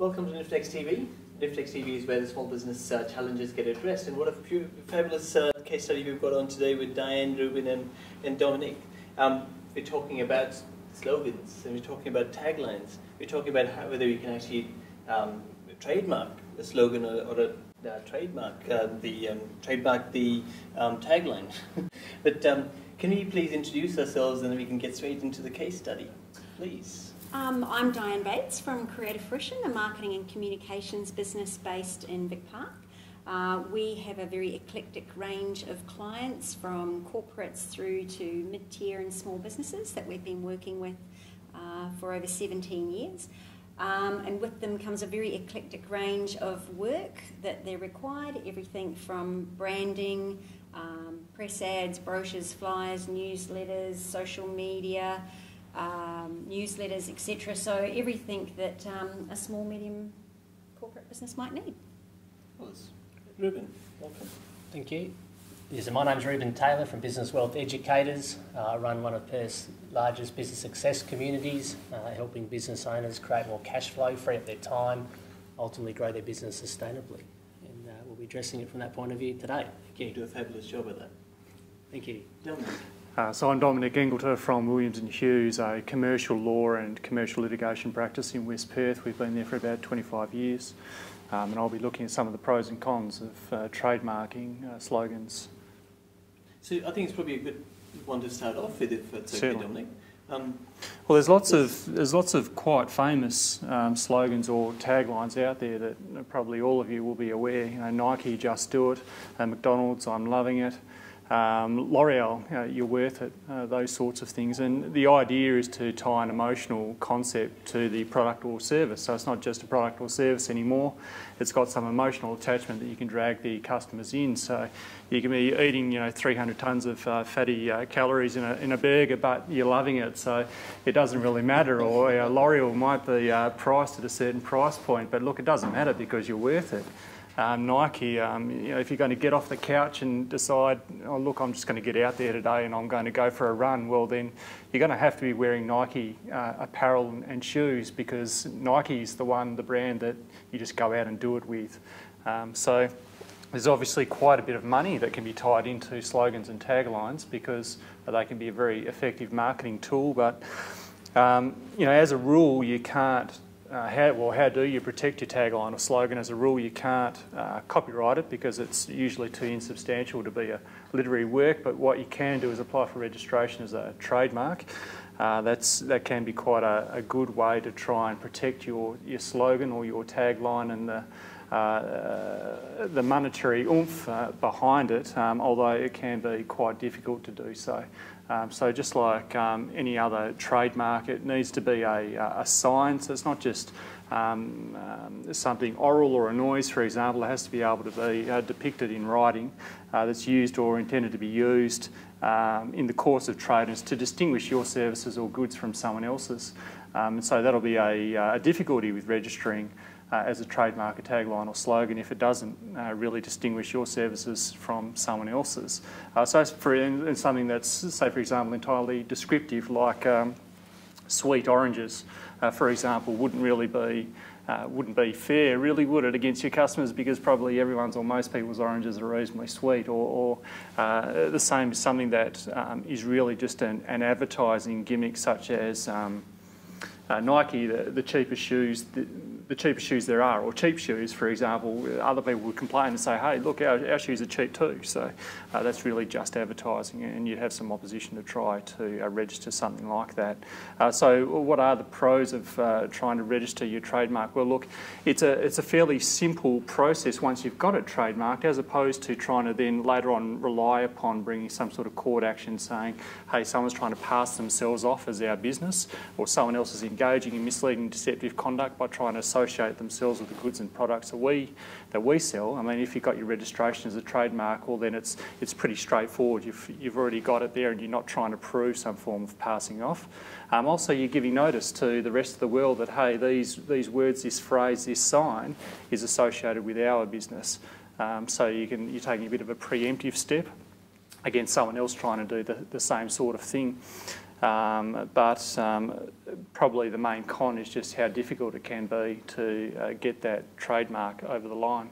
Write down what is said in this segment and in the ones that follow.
Welcome to Niftex TV. Niftex TV is where the small business challenges get addressed, and what a fabulous case study we've got on today with Diann, Rueben and Dominique. We're talking about slogans, and we're talking about taglines. We're talking about whether we can actually trademark a slogan or trademark the tagline. But can we please introduce ourselves, and then we can get straight into the case study, please. I'm Diann Bates from Fruition, a marketing and communications business based in Vic Park. We have a very eclectic range of clients, from corporates through to mid-tier and small businesses that we've been working with for over 17 years. And with them comes a very eclectic range of work that they're required, everything from branding, press ads, brochures, flyers, newsletters, social media, newsletters, etc. So everything that a small, medium corporate business might need. Rueben, welcome. Thank you. Yes, my name's Rueben Taylor from Business Wealth Educators. I run one of Perth's largest business success communities, helping business owners create more cash flow, free up their time, ultimately grow their business sustainably. And we'll be addressing it from that point of view today. Thank you. You do a fabulous job at that. Thank you. Dominique. So I'm Dominique Engelter from Williams & Hughes, a commercial law and commercial litigation practice in West Perth. We've been there for about 25 years. And I'll be looking at some of the pros and cons of trademarking slogans. So I think it's probably a good one to start off with, if it's okay, Dominique. Well, there's lots of quite famous slogans or taglines out there that probably all of you will be aware. You know, Nike, Just Do It, McDonald's, I'm loving it. L'Oreal, you're worth it, those sorts of things. And the idea is to tie an emotional concept to the product or service. So it's not just a product or service anymore. It's got some emotional attachment that you can drag the customers in. So you can be eating, 300 tonnes of fatty calories in a burger, but you're loving it. So it doesn't really matter. Or L'Oreal might be priced at a certain price point, but look, it doesn't matter because you're worth it. Nike, if you're going to get off the couch and decide, oh look, I'm just going to get out there today and I'm going to go for a run, well then you're going to have to be wearing Nike apparel and shoes, because Nike is the brand that you just go out and do it with. So there's obviously quite a bit of money that can be tied into slogans and taglines, because they can be a very effective marketing tool. But as a rule, you can't. How do you protect your tagline or slogan? As a rule, you can't copyright it, because it's usually too insubstantial to be a literary work. But what you can do is apply for registration as a trademark. That can be quite a good way to try and protect your slogan or your tagline and the monetary oomph behind it, although it can be quite difficult to do so. So just like any other trademark, it needs to be a sign. So it's not just something oral or a noise, for example. It has to be able to be depicted in writing that's used or intended to be used in the course of trade, and to distinguish your services or goods from someone else's. And so that'll be a difficulty with registering as a trademark, a tagline or slogan, if it doesn't really distinguish your services from someone else's. So for something that's, say for example, entirely descriptive, like sweet oranges, for example, wouldn't be fair, really, would it, against your customers, because probably everyone's or most people's oranges are reasonably sweet. Or the same is something that is really just an advertising gimmick, such as Nike, the cheapest shoes. The cheapest shoes there are, or cheap shoes, for example. Other people would complain and say, hey, look, our shoes are cheap too. So that's really just advertising, and you'd have some opposition to try to register something like that. So what are the pros of trying to register your trademark? Well, look, it's a fairly simple process once you've got it trademarked, as opposed to trying to then later on rely upon bringing some sort of court action saying, hey, someone's trying to pass themselves off as our business, or someone else is engaging in misleading, deceptive conduct by trying to associate themselves with the goods and products that we sell. I mean, if you've got your registration as a trademark, well then it's pretty straightforward. You've already got it there, and you're not trying to prove some form of passing off. Also, you're giving notice to the rest of the world that, hey, these words, this phrase, this sign is associated with our business. So you're taking a bit of a preemptive step against someone else trying to do the same sort of thing. Probably the main con is just how difficult it can be to get that trademark over the line.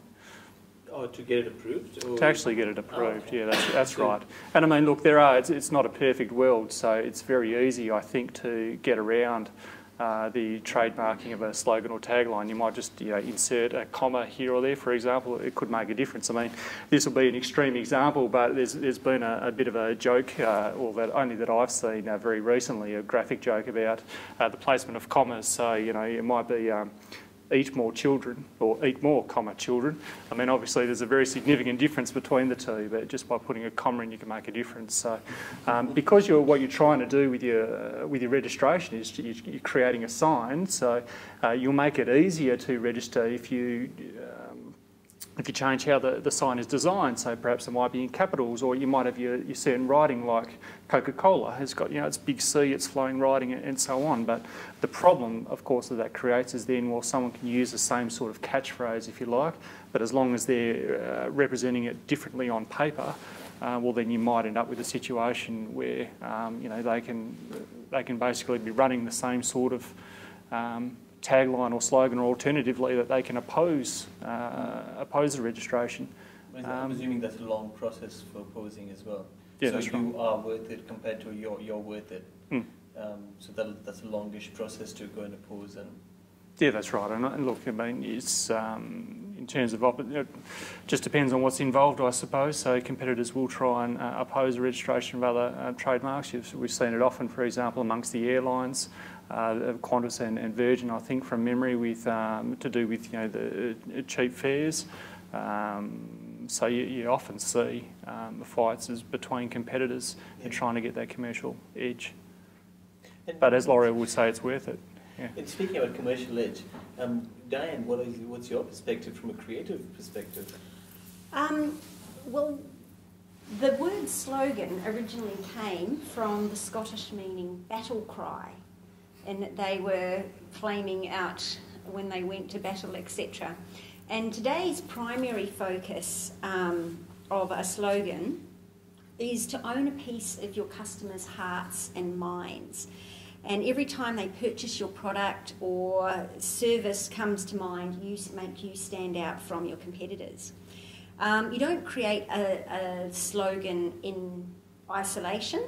Or to get it approved? Or? To actually get it approved, okay. Yeah, that's right. And I mean, look, it's not a perfect world, so it's very easy, I think, to get around the trademarking of a slogan or tagline. You might just insert a comma here or there, for example. It could make a difference. I mean, this will be an extreme example, but there's been a bit of a joke, only that I've seen very recently, a graphic joke about the placement of commas. So, it might be eat more children or eat more, comma, children. I mean, obviously there's a very significant difference between the two, but just by putting a comma in you can make a difference. So because what you're trying to do with your registration is you're creating a sign, so you'll make it easier to register if you change how the sign is designed. So perhaps it might be in capitals, or you might have your certain writing, like Coca-Cola has got, it's big C, it's flowing writing, and so on. But the problem, of course, that creates is then, well, someone can use the same sort of catchphrase, if you like, but as long as they're representing it differently on paper, well, then you might end up with a situation where, they can basically be running the same sort of tagline or slogan, or alternatively that they can oppose the registration. I'm assuming that's a long process for opposing as well. Yeah, so that's you right. are worth it compared to you're worth it. So that's a longish process to go and oppose. And yeah, that's right. And look, I mean, it's in terms of it just depends on what's involved, I suppose. So competitors will try and oppose the registration of other trademarks. We've seen it often, for example, amongst the airlines. Qantas and Virgin, I think, from memory, with to do with the cheap fares. So you often see fights between competitors and trying to get that commercial edge. But as Laurie would say, it's worth it. Yeah. And speaking about commercial edge, Diann, what's your perspective from a creative perspective? Well, the word slogan originally came from the Scottish meaning battle cry, and that they were claiming out when they went to battle, etc. And today's primary focus of a slogan is to own a piece of your customers' hearts and minds. And every time they purchase your product or service comes to mind, make you stand out from your competitors. You don't create a slogan in isolation.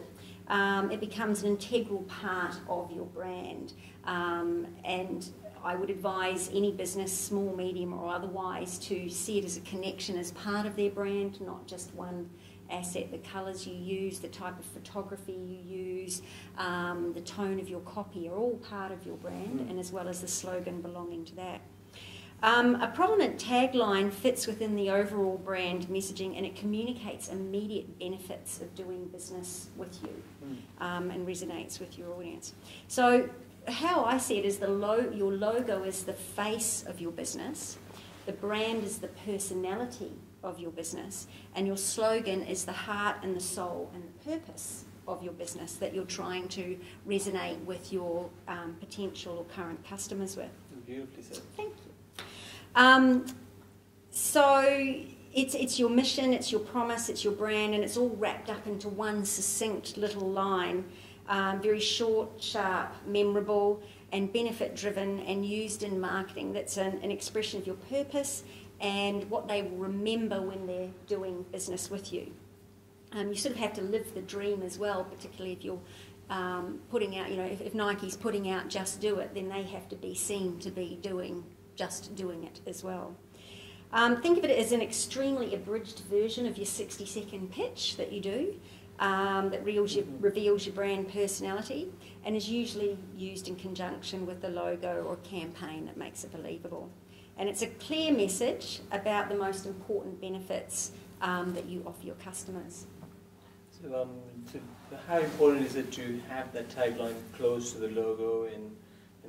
It becomes an integral part of your brand. And I would advise any business, small, medium or otherwise, to see it as a connection, as part of their brand, not just one asset. The colours you use, the type of photography you use, the tone of your copy are all part of your brand, and as well as the slogan belonging to that. A prominent tagline fits within the overall brand messaging, and it communicates immediate benefits of doing business with you and resonates with your audience. So how I see it is your logo is the face of your business, the brand is the personality of your business, and your slogan is the heart and the soul and the purpose of your business that you're trying to resonate with your potential or current customers with. Beautifully said. Thank you. So it's your mission, it's your promise, it's your brand, and it's all wrapped up into one succinct little line, very short, sharp, memorable, and benefit-driven, and used in marketing. That's an expression of your purpose and what they will remember when they're doing business with you. You sort of have to live the dream as well, particularly if you're putting out, if Nike's putting out Just Do It, then they have to be seen to be doing it as well. Think of it as an extremely abridged version of your 60-second pitch that you do, that reveals your brand personality, and is usually used in conjunction with the logo or campaign that makes it believable. And it's a clear message about the most important benefits that you offer your customers. So how important is it to have that tagline close to the logo and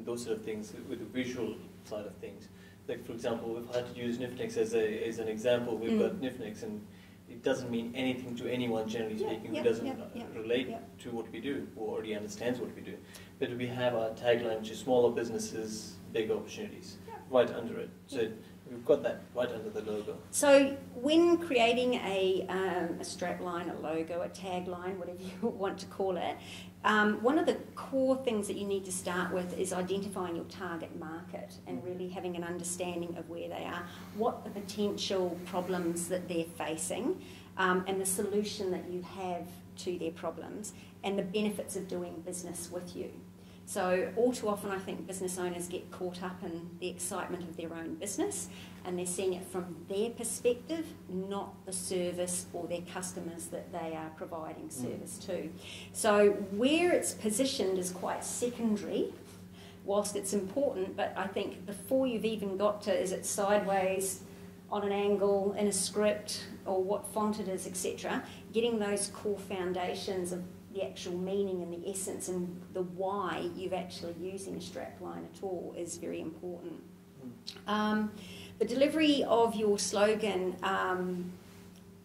those sort of things with the visual side of things? Like, for example, if I had to use Nifnix as an example, we've got Nifnix, and it doesn't mean anything to anyone, generally speaking, who doesn't relate to what we do or already understands what we do. But we have our tagline, which is smaller businesses, big opportunities, right under it. So We've got that right under the logo. So when creating a strapline, a logo, a tagline, whatever you want to call it, one of the core things that you need to start with is identifying your target market and really having an understanding of where they are, what the potential problems that they're facing, and the solution that you have to their problems, and the benefits of doing business with you. So all too often I think business owners get caught up in the excitement of their own business, and they're seeing it from their perspective, not the service or their customers that they are providing service to. So where it's positioned is quite secondary, whilst it's important, but I think before you've even got to, is it sideways, on an angle, in a script, or what font it is, etc., getting those core foundations of the actual meaning and the essence and the why you're actually using a strapline at all is very important. The delivery of your slogan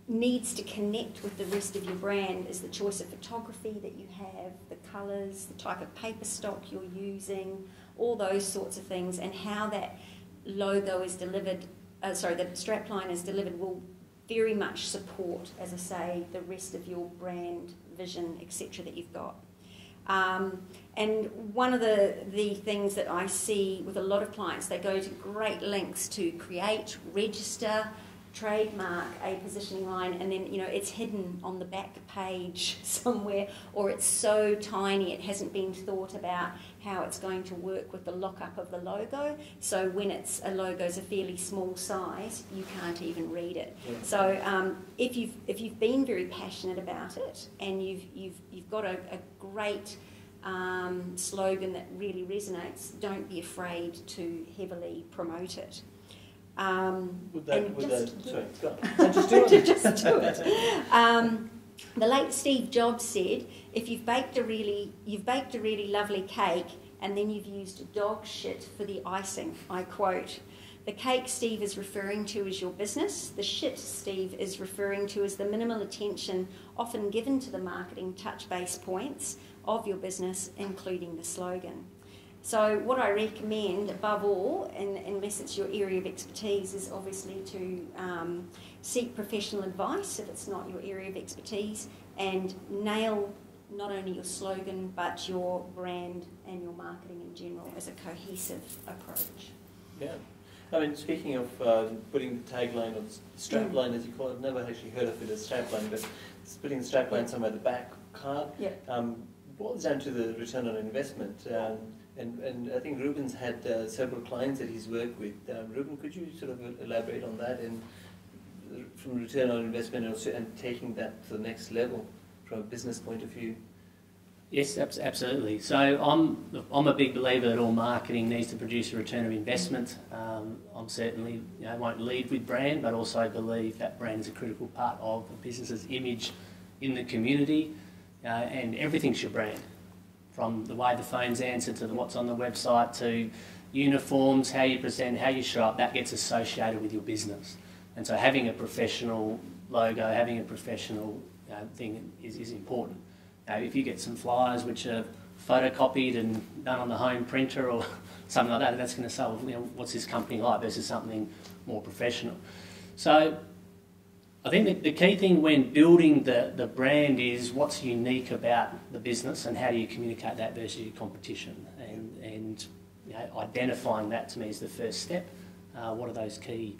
needs to connect with the rest of your brand is the choice of photography that you have, the colours, the type of paper stock you're using, all those sorts of things, and how that logo is delivered, the strapline is delivered will very much support, as I say, the rest of your brand vision, etc. that you've got. And one of the things that I see with a lot of clients, they go to great lengths to create, register, trademark a positioning line, and then it's hidden on the back page somewhere, or it's so tiny it hasn't been thought about how it's going to work with the lockup of the logo. So when a logo's a fairly small size, you can't even read it. Yeah. So if you've been very passionate about it and you've got a great slogan that really resonates, don't be afraid to heavily promote it. Just do it. The late Steve Jobs said, if you've baked a really lovely cake and then you've used dog shit for the icing, I quote, the cake Steve is referring to is your business. The shit Steve is referring to is the minimal attention often given to the marketing touch base points of your business, including the slogan. So what I recommend above all, unless it's your area of expertise, is obviously to seek professional advice if it's not your area of expertise, and nail not only your slogan but your brand and your marketing in general as a cohesive approach. Yeah. I mean, speaking of putting the tagline or strapline, as you call it, I've never actually heard of it as strapline, but it's putting the strapline somewhere at the back card. Yeah. Boils down to the return on investment. And I think Ruben's had several clients that he's worked with. Ruben, could you sort of elaborate on that, and from return on investment and taking that to the next level from a business point of view? Yes, absolutely. So I'm a big believer that all marketing needs to produce a return of investment. I'm certainly won't lead with brand, but also believe that brand is a critical part of a business's image in the community, and everything's your brand. From the way the phone's answered to what's on the website to uniforms, how you present, how you show up, that gets associated with your business. And so having a professional logo, having a professional thing is important. If you get some flyers which are photocopied and done on the home printer or something like that, that's going to say, well, what's this company like versus something more professional. So I think the key thing when building the brand is what's unique about the business and how do you communicate that versus your competition, and identifying that to me is the first step. What are those key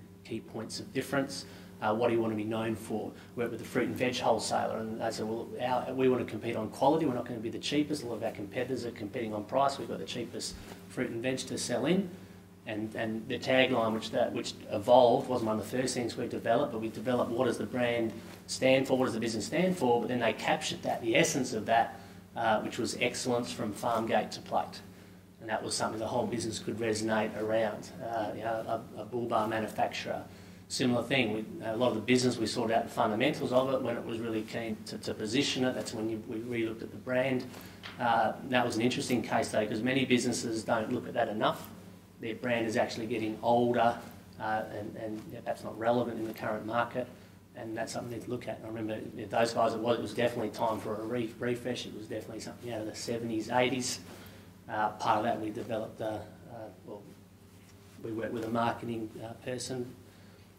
points of difference? What do you want to be known for? Work with the fruit and veg wholesaler, and they said, well, we want to compete on quality, we're not going to be the cheapest. A lot of our competitors are competing on price. We've got the cheapest fruit and veg to sell in. And the tagline, which evolved, wasn't one of the first things we developed, but we developed what does the brand stand for, what does the business stand for, but then they captured that, the essence of that, which was excellence from farm gate to plate. And that was something the whole business could resonate around. A bull bar manufacturer, similar thing. A lot of the business, we sorted out the fundamentals of it when it was really keen to position it. That's when we re-looked at the brand. That was an interesting case though, because many businesses don't look at that enough. Their brand is actually getting older and perhaps not relevant in the current market, and that's something to look at. And I remember those guys, it was definitely time for a refresh. It was definitely something out of the 70s, 80s. Part of that we developed, we worked with a marketing person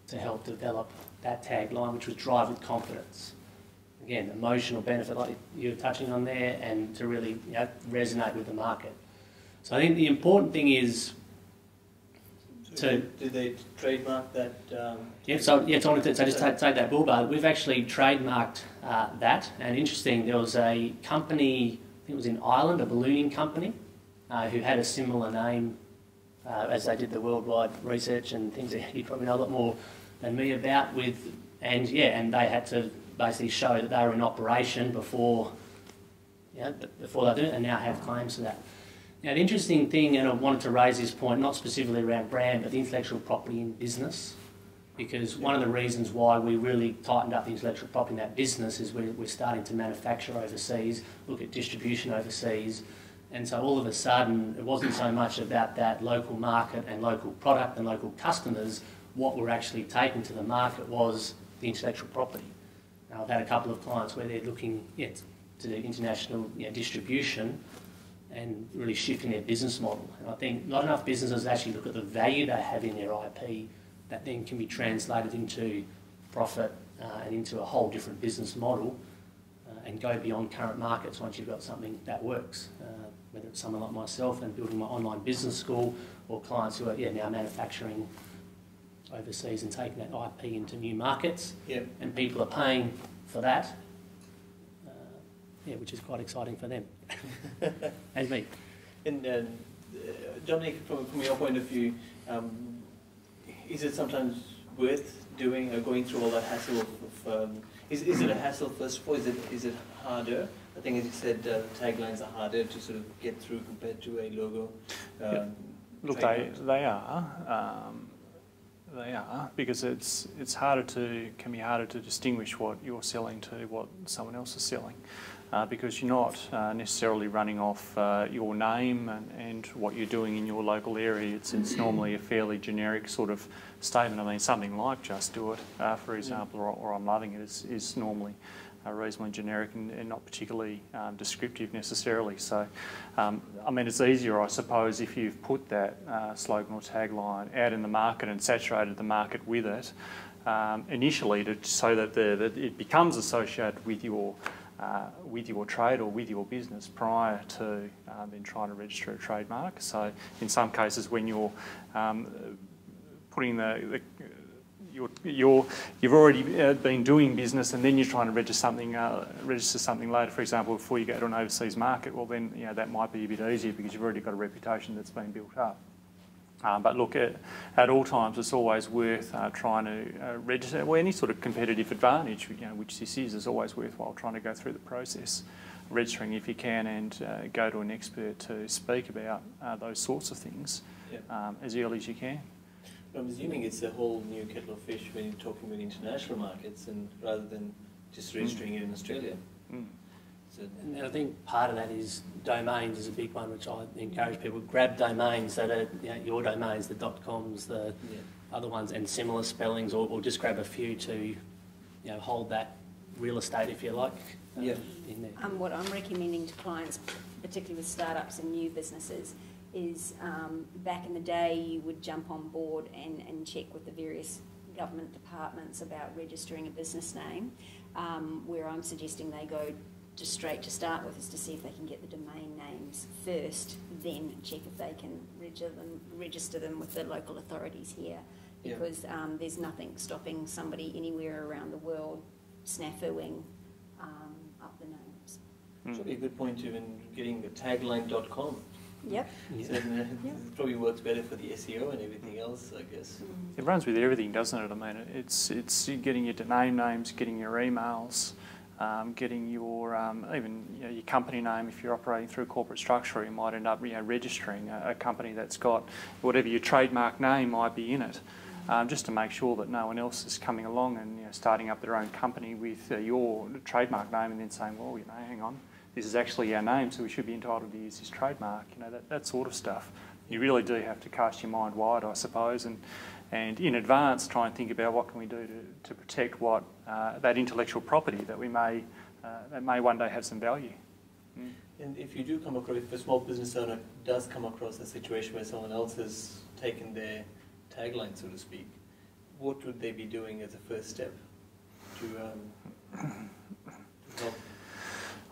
to help develop that tagline, which was drive with confidence. Again, emotional benefit like you were touching on there, and to really resonate with the market. So I think the important thing is did they trademark that? So just take that bull bar. We've actually trademarked that, and interesting, there was a company, I think it was in Ireland, a ballooning company, who had a similar name as they did the worldwide research and things that you probably know a lot more than me about and they had to basically show that they were in operation before they do it, and now have claims to that. Now, the interesting thing, and I wanted to raise this point, not specifically around brand, but the intellectual property in business, because one of the reasons why we really tightened up the intellectual property in that business is we're starting to manufacture overseas, look at distribution overseas, and so all of a sudden it wasn't so much about that local market and local product and local customers. What we're actually taking to the market was the intellectual property. Now, I've had a couple of clients where they're looking to do international distribution and really shifting their business model. And I think not enough businesses actually look at the value they have in their IP that then can be translated into profit and into a whole different business model and go beyond current markets once you've got something that works. Whether it's someone like myself and building my online business school, or clients who are now manufacturing overseas and taking that IP into new markets, and people are paying for that, which is quite exciting for them and me. And Dominique, from your point of view, is it sometimes worth doing or going through all that hassle of is it a hassle first of all? Is it harder? I think, as you said, taglines are harder to sort of get through compared to a logo. Look, they are. They are, because it's harder can be harder to distinguish what you're selling to what someone else is selling, because you're not necessarily running off your name and what you're doing in your local area. It's normally a fairly generic sort of statement. I mean, something like "just do it," for example, or "I'm loving it" is normally reasonably generic and not particularly descriptive necessarily. So, I mean, it's easier, I suppose, if you've put that slogan or tagline out in the market and saturated the market with it initially, so that it becomes associated with your trade or with your business prior to then trying to register a trademark. So, in some cases, when you're putting you've already been doing business, and then you're trying to register something later, for example, before you go to an overseas market. Well, then that might be a bit easier because you've already got a reputation that's been built up. But look, at all times, it's always worth trying to register. Well, any sort of competitive advantage, which this is always worthwhile trying to go through the process, registering if you can, and go to an expert to speak about those sorts of things as early as you can. I'm assuming it's a whole new kettle of fish when you're talking about international markets, and rather than just registering it in Australia. So, and I think part of that is domains is a big one, which I encourage people to grab domains that are your domains, the .coms, the other ones, and similar spellings, or just grab a few to hold that real estate, if you like, in there. What I'm recommending to clients, particularly with startups and new businesses, is back in the day you would jump on board and check with the various government departments about registering a business name. Where I'm suggesting they go just straight to start with is to see if they can get the domain names first, then check if they can register them with the local authorities here, because there's nothing stopping somebody anywhere around the world snafuing up the names. It's probably a good point to even getting the tagline.com. Yep. So it probably works better for the SEO and everything else, I guess. It runs with everything, doesn't it? I mean, it's getting your domain names, getting your emails, getting your even your company name. If you're operating through a corporate structure, you might end up registering a company that's got whatever your trademark name might be in it, just to make sure that no one else is coming along and starting up their own company with your trademark name and then saying, well, hang on, this is actually our name, so we should be entitled to use this trademark. That sort of stuff. You really do have to cast your mind wide, I suppose, and in advance try and think about what can we do to protect what that intellectual property that may one day have some value. And if you do come across, if a small business owner does come across a situation where someone else has taken their tagline, so to speak, what would they be doing as a first step to help?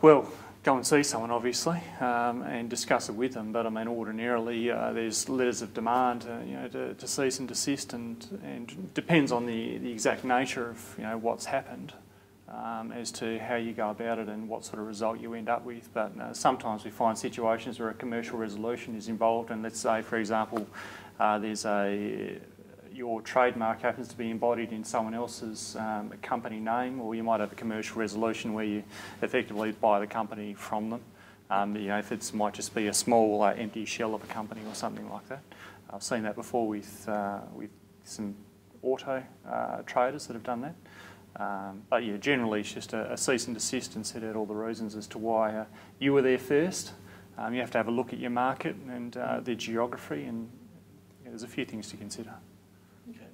Well, go and see someone, obviously, and discuss it with them. But I mean, ordinarily, there's letters of demand, to cease and desist, and depends on the exact nature of what's happened, as to how you go about it and what sort of result you end up with. But sometimes we find situations where a commercial resolution is involved, and let's say, for example, there's your trademark happens to be embodied in someone else's company name, or you might have a commercial resolution where you effectively buy the company from them. If it might just be a small empty shell of a company or something like that. I've seen that before with some auto traders that have done that. But yeah, generally it's just a cease and desist and set out all the reasons as to why you were there first. You have to have a look at your market and the geography, and there's a few things to consider. Okay.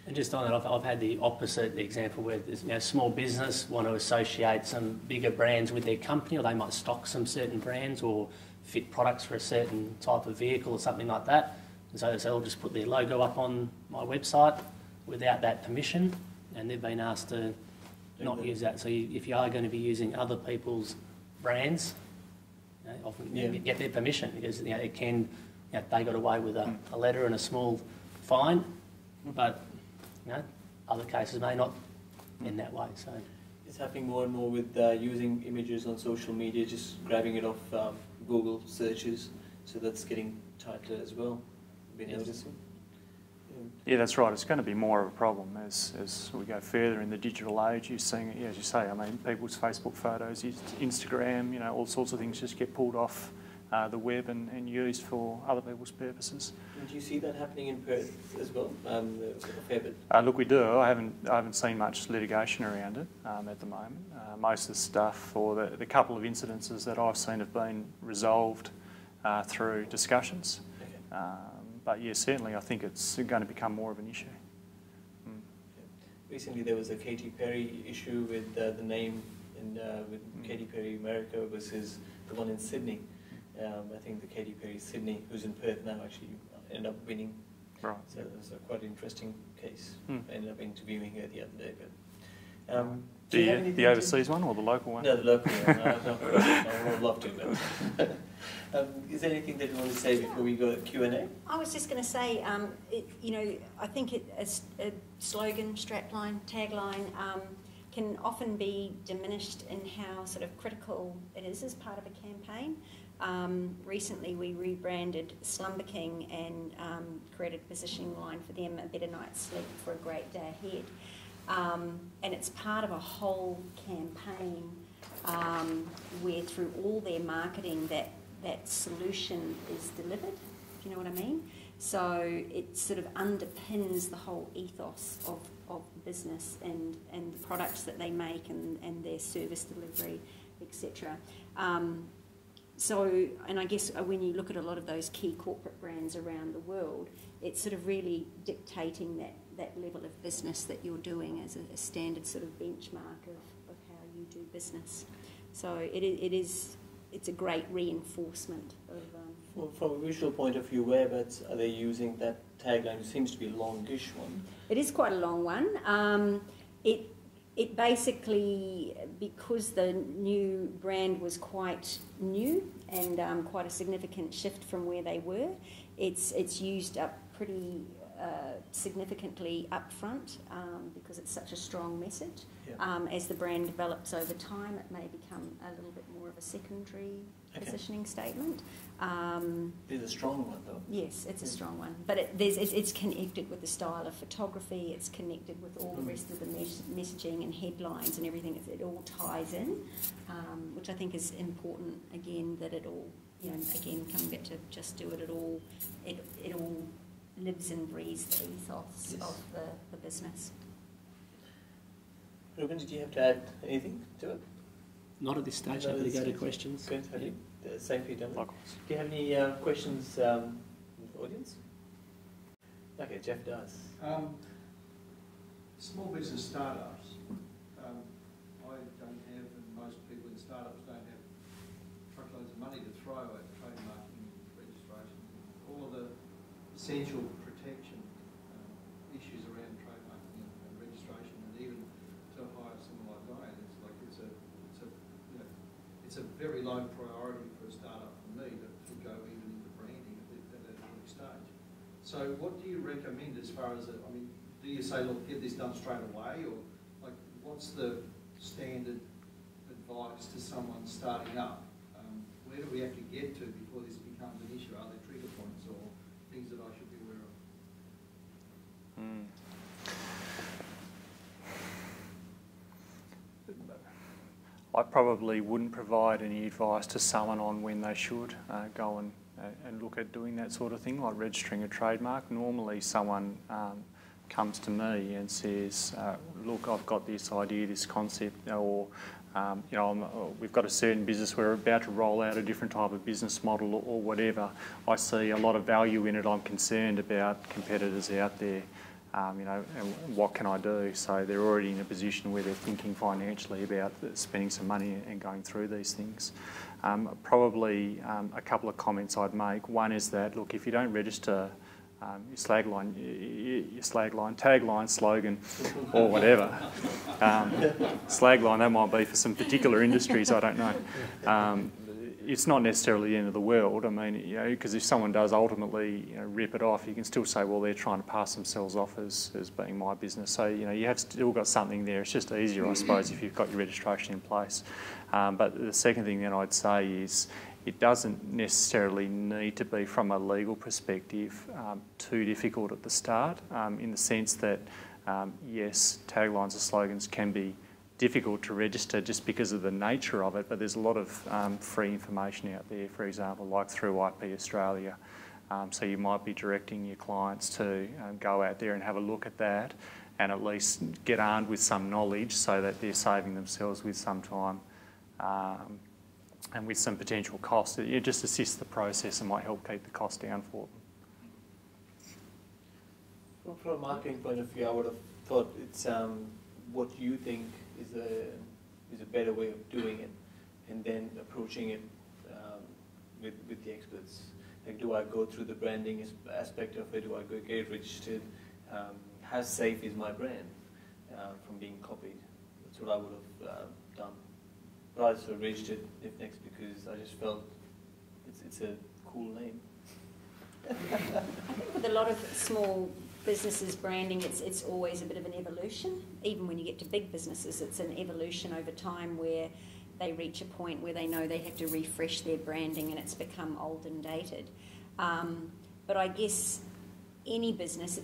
And just on that, I've had the opposite example where there's small business want to associate some bigger brands with their company, or they might stock some certain brands or fit products for a certain type of vehicle or something like that. And so they'll just put their logo up on my website without that permission, and they've been asked to not use that. So if you are going to be using other people's brands, often get their permission, because it can, they got away with a letter and a small fine, but other cases may not in that way. So it's happening more and more with using images on social media, just grabbing it off Google searches, so that's getting tighter as well. Been noticing? Yeah, that's right. It's going to be more of a problem as we go further in the digital age. You're seeing it, as you say, I mean, people's Facebook photos, Instagram, all sorts of things just get pulled off the web and used for other people's purposes. And do you see that happening in Perth as well, a fair bit? Look, we do. I haven't seen much litigation around it at the moment. Most of the stuff, or the couple of incidences that I've seen, have been resolved through discussions. Okay. But yeah, certainly I think it's going to become more of an issue. Recently there was a Katy Perry issue with the name with Katy Perry America versus the one in Sydney. I think the Katy Perry Sydney, who's in Perth now, actually ended up winning. Right. So it was a quite interesting case. I ended up interviewing her the other day. But the overseas one or the local one? No, the local one. I would love to. But is there anything that you want to say before we go to Q&A? I was just going to say, I think a slogan, strapline, tagline can often be diminished in how sort of critical it is as part of a campaign. Recently we rebranded Slumber King and created a positioning line for them, a better night's sleep for a great day ahead. And it's part of a whole campaign where through all their marketing that solution is delivered, if you know what I mean. So it sort of underpins the whole ethos of the business and the products that they make and their service delivery, etc. And I guess when you look at a lot of those key corporate brands around the world, it's sort of really dictating that level of business that you're doing as a standard sort of benchmark of how you do business. So it's a great reinforcement of... Well, from a visual point of view, whereabouts are they using that tagline? It seems to be a longish one. It is quite a long one. It basically, because the new brand was quite new and quite a significant shift from where they were, it's used up pretty significantly up front because it's such a strong message. Yeah. As the brand develops over time, it may become a little bit more of a secondary positioning statement. It's a strong one, though. Yes, it's a strong one. But it's connected with the style of photography, it's connected with all the rest of the messaging and headlines and everything. It all ties in, which I think is important, again, that it all, again, coming back to just do it, it all lives and breathes the ethos of the business. Rueben, did you have to add anything to it? Not at this stage. Happy to go to questions. Good. Same for you, Dominique. Do you have any questions from the audience? Okay, Jeff does. Small business startups, I don't have, and most people in startups don't have throw at trademarking registration. All of the essential protection issues around trademarking and registration, and even to hire someone like Diann, it's a very low priority for a startup for me to go even into branding at that early stage. So what do you recommend as far as, I mean, do you say, look, get this done straight away, or like what's the standard advice to someone starting up? Where do we have to get to before this becomes an issue? Are there trigger points or things that I should be aware of? I probably wouldn't provide any advice to someone on when they should go and look at doing that sort of thing, like registering a trademark. Normally someone comes to me and says, look, I've got this idea, this concept, or you know, we've got a certain business, we're about to roll out a different type of business model or whatever. I see a lot of value in it. I'm concerned about competitors out there, you know, and what can I do? So they're already in a position where they're thinking financially about spending some money and going through these things. Probably a couple of comments I'd make. One is that, look, if you don't register your slagline, tagline, slogan, or whatever. Slagline, that might be for some particular industries, I don't know. It's not necessarily the end of the world. I mean, you know, because if someone does ultimately, you know, rip it off, you can still say, well, they're trying to pass themselves off as being my business. So, you know, you have still got something there. It's just easier, I suppose, if you've got your registration in place. But the second thing that I'd say is, it doesn't necessarily need to be, from a legal perspective, too difficult at the start, in the sense that, yes, taglines or slogans can be difficult to register just because of the nature of it, but there's a lot of free information out there, for example, like through IP Australia. So you might be directing your clients to go out there and have a look at that and at least get armed with some knowledge so that they're saving themselves with some time and with some potential cost. It just assists the process and might help keep the cost down for them. Well, from a marketing point of view, I would have thought it's what you think is a better way of doing it, and then approaching it with the experts. Like, do I go through the branding aspect of it? Do I go get it registered? How safe is my brand from being copied? That's what I would have done. But I also registered Next because I just felt it's a cool name. I think with a lot of small businesses branding, it's always a bit of an evolution. Even when you get to big businesses, it's an evolution over time where they reach a point where they know they have to refresh their branding and it's become old and dated. But I guess any business,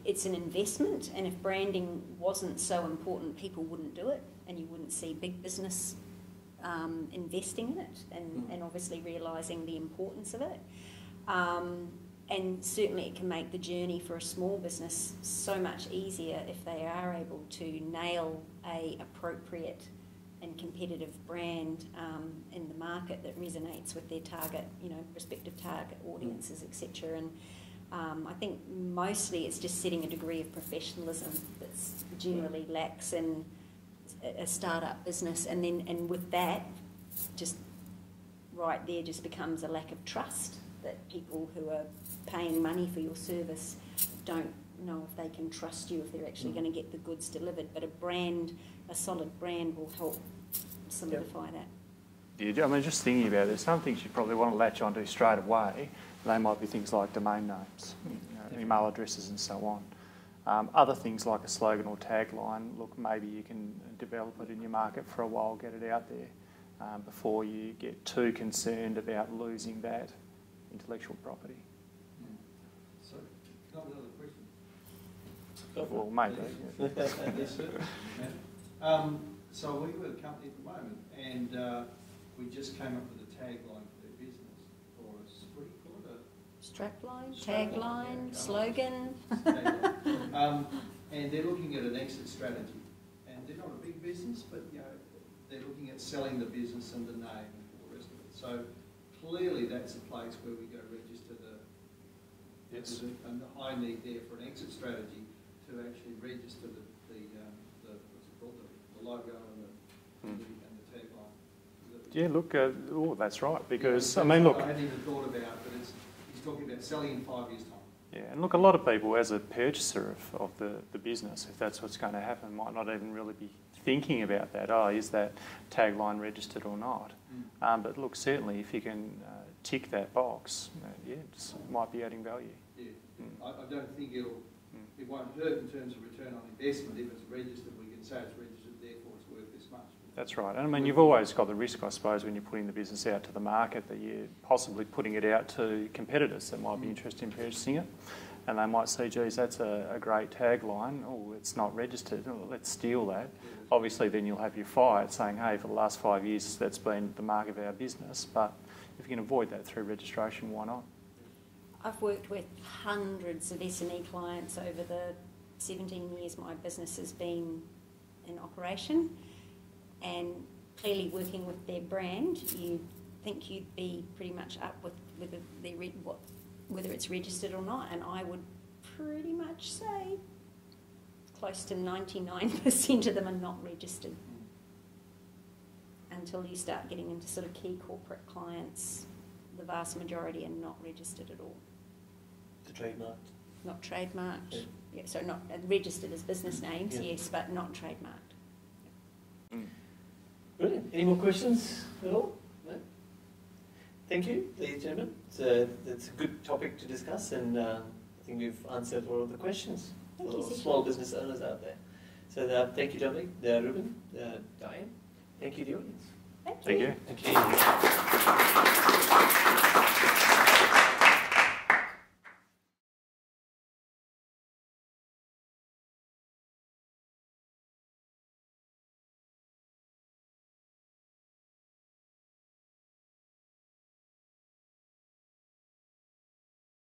it's an investment, and if branding wasn't so important, people wouldn't do it, and you wouldn't see big business investing in it and obviously realising the importance of it. And certainly it can make the journey for a small business so much easier if they are able to nail a appropriate and competitive brand in the market that resonates with their target, you know, respective target audiences, etc. And I think mostly it's just setting a degree of professionalism that's generally lacks in a startup business, and with that, just right there just becomes a lack of trust, that people who are paying money for your service don't know if they can trust you, if they're actually going to get the goods delivered. But a solid brand will help solidify that. Yeah, I mean, just thinking about it, there's some things you probably want to latch onto straight away. They might be things like domain names, you know, email addresses and so on. Other things like a slogan or tagline, look, maybe you can develop it in your market for a while, get it out there before you get too concerned about losing that intellectual property. So, got another question? Well, maybe. Yes, sir. So we were a company at the moment, and we just came up with a tagline for their business, or what do you call it? Strapline, tagline, slogan. And they're looking at an exit strategy, and they're not a big business, but you know, they're looking at selling the business and the name and all the rest of it. So clearly, that's a place where we go register the. Yes. There's a high need there for an exit strategy to actually register the what's it called, the logo and the tagline. Yeah, look, oh, that's right, because, yeah, I mean, look... I hadn't even thought about, but he's talking about selling in 5 years' time. Yeah, and look, a lot of people, as a purchaser of the business, if that's what's going to happen, might not even really be thinking about that. Oh, is that tagline registered or not? But look, certainly if you can tick that box, yeah, it might be adding value. Yeah, I don't think it won't hurt in terms of return on investment. If it's registered, we can say it's registered, therefore it's worth this much. That's right. And I mean, you've always got the risk, I suppose, when you're putting the business out to the market, that you're possibly putting it out to competitors that might be interested in purchasing it. And they might say, geez, that's a great tagline. Oh, it's not registered. Oh, let's steal that. Obviously, then you'll have your fight saying, hey, for the last 5 years, that's been the mark of our business. But if you can avoid that through registration, why not? I've worked with hundreds of SME clients over the 17 years my business has been in operation. And clearly working with their brand, you think you'd be pretty much up with whether it's registered or not, and I would pretty much say close to 99% of them are not registered. Until you start getting into sort of key corporate clients, the vast majority are not registered at all. The trademarked? Not trademarked. Yeah. Yeah, so not registered as business names, yeah. yes, but not trademarked. Brilliant. Any more questions at all? No? Thank you, ladies and gentlemen. It's a good topic to discuss, and I think we've answered all of the questions for small business owners out there. So thank you, Dominique, Rueben, Diann. Thank you, the audience. Thank you. Thank you. Thank you.